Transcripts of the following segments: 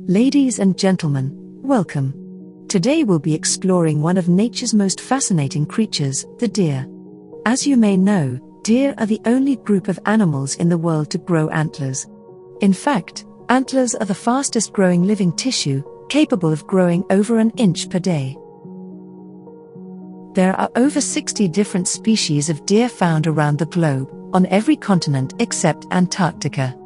Ladies and gentlemen, welcome. Today we'll be exploring one of nature's most fascinating creatures, the deer. As you may know, deer are the only group of animals in the world to grow antlers. In fact, antlers are the fastest growing living tissue, capable of growing over an inch per day. There are over 60 different species of deer found around the globe, on every continent except Antarctica.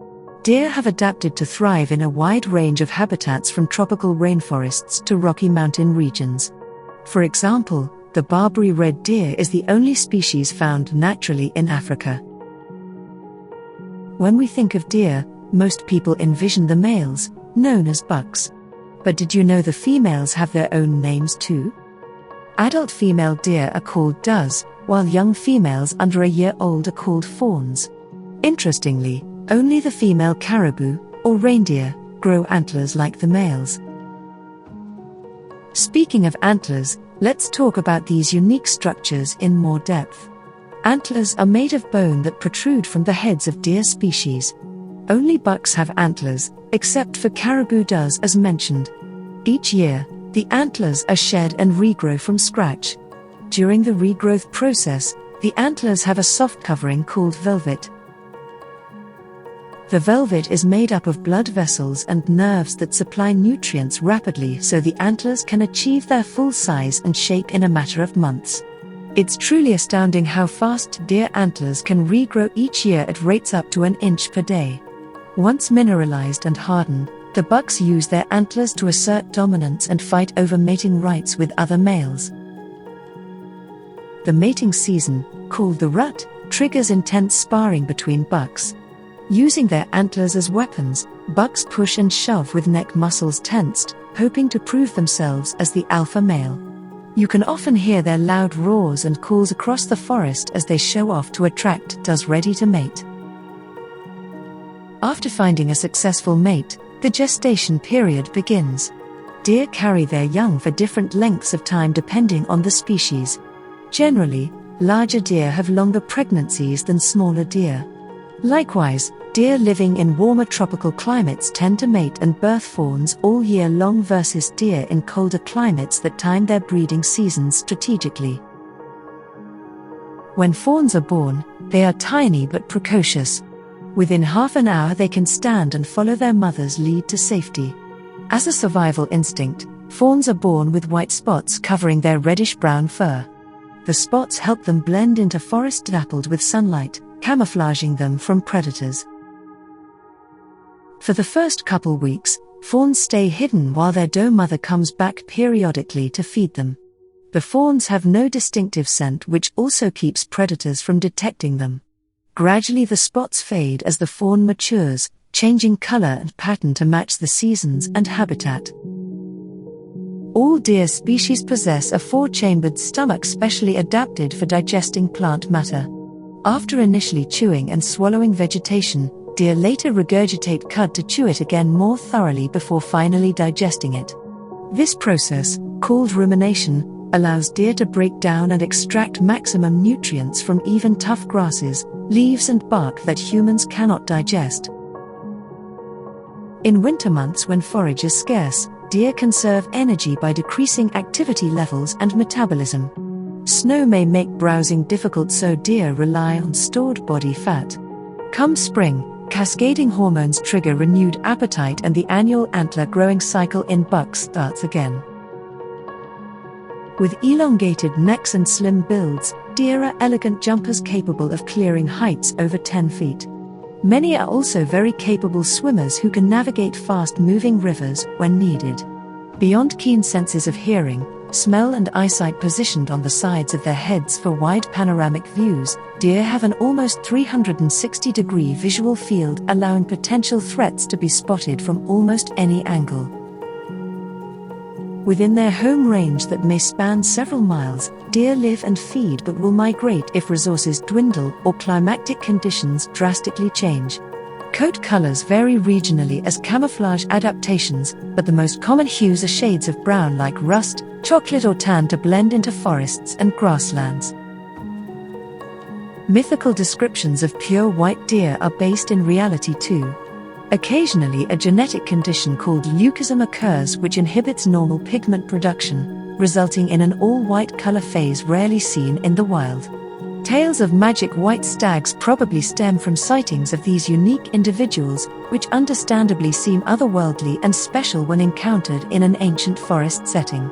Deer have adapted to thrive in a wide range of habitats from tropical rainforests to rocky mountain regions. For example, the Barbary red deer is the only species found naturally in Africa. When we think of deer, most people envision the males, known as bucks. But did you know the females have their own names too? Adult female deer are called does, while young females under a year old are called fawns. Interestingly, only the female caribou, or reindeer, grow antlers like the males. Speaking of antlers, let's talk about these unique structures in more depth. Antlers are made of bone that protrude from the heads of deer species. Only bucks have antlers, except for caribou does as mentioned. Each year, the antlers are shed and regrow from scratch. During the regrowth process, the antlers have a soft covering called velvet. The velvet is made up of blood vessels and nerves that supply nutrients rapidly so the antlers can achieve their full size and shape in a matter of months. It's truly astounding how fast deer antlers can regrow each year at rates up to an inch per day. Once mineralized and hardened, the bucks use their antlers to assert dominance and fight over mating rights with other males. The mating season, called the rut, triggers intense sparring between bucks. Using their antlers as weapons, bucks push and shove with neck muscles tensed, hoping to prove themselves as the alpha male. You can often hear their loud roars and calls across the forest as they show off to attract does ready to mate. After finding a successful mate, the gestation period begins. Deer carry their young for different lengths of time depending on the species. Generally, larger deer have longer pregnancies than smaller deer. Likewise, deer living in warmer tropical climates tend to mate and birth fawns all year long versus deer in colder climates that time their breeding seasons strategically. When fawns are born, they are tiny but precocious. Within half an hour they can stand and follow their mother's lead to safety. As a survival instinct, fawns are born with white spots covering their reddish-brown fur. The spots help them blend into forest dappled with sunlight, camouflaging them from predators. For the first couple weeks, fawns stay hidden while their doe mother comes back periodically to feed them. The fawns have no distinctive scent, which also keeps predators from detecting them. Gradually the spots fade as the fawn matures, changing color and pattern to match the seasons and habitat. All deer species possess a four-chambered stomach specially adapted for digesting plant matter. After initially chewing and swallowing vegetation, deer later regurgitate cud to chew it again more thoroughly before finally digesting it. This process, called rumination, allows deer to break down and extract maximum nutrients from even tough grasses, leaves and bark that humans cannot digest. In winter months when forage is scarce, deer conserve energy by decreasing activity levels and metabolism. Snow may make browsing difficult, so deer rely on stored body fat. Come spring, cascading hormones trigger renewed appetite and the annual antler growing cycle in bucks starts again. With elongated necks and slim builds, deer are elegant jumpers capable of clearing heights over 10 feet. Many are also very capable swimmers who can navigate fast-moving rivers when needed. Beyond keen senses of hearing, smell and eyesight positioned on the sides of their heads for wide panoramic views, deer have an almost 360-degree visual field, allowing potential threats to be spotted from almost any angle. Within their home range that may span several miles, deer live and feed but will migrate if resources dwindle or climatic conditions drastically change. Coat colors vary regionally as camouflage adaptations, but the most common hues are shades of brown like rust, chocolate or tan to blend into forests and grasslands. Mythical descriptions of pure white deer are based in reality too. Occasionally, a genetic condition called leucism occurs which inhibits normal pigment production, resulting in an all-white color phase rarely seen in the wild. Tales of magic white stags probably stem from sightings of these unique individuals, which understandably seem otherworldly and special when encountered in an ancient forest setting.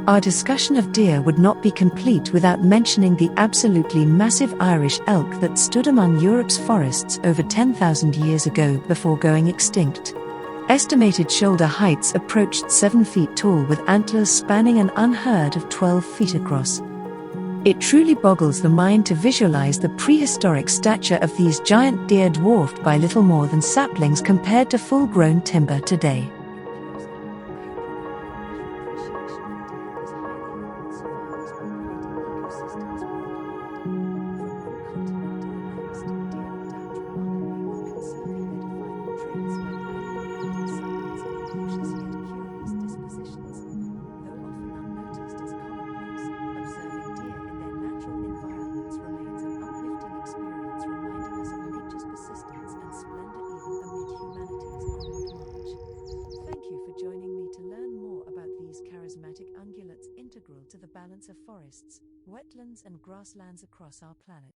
Our discussion of deer would not be complete without mentioning the absolutely massive Irish elk that stood among Europe's forests over 10,000 years ago before going extinct. Estimated shoulder heights approached 7 feet tall with antlers spanning an unheard of 12 feet across. It truly boggles the mind to visualize the prehistoric stature of these giant deer, dwarfed by little more than saplings compared to full-grown timber today. Thank you for joining me to learn more about these charismatic ungulates integral to the balance of forests, wetlands and grasslands across our planet.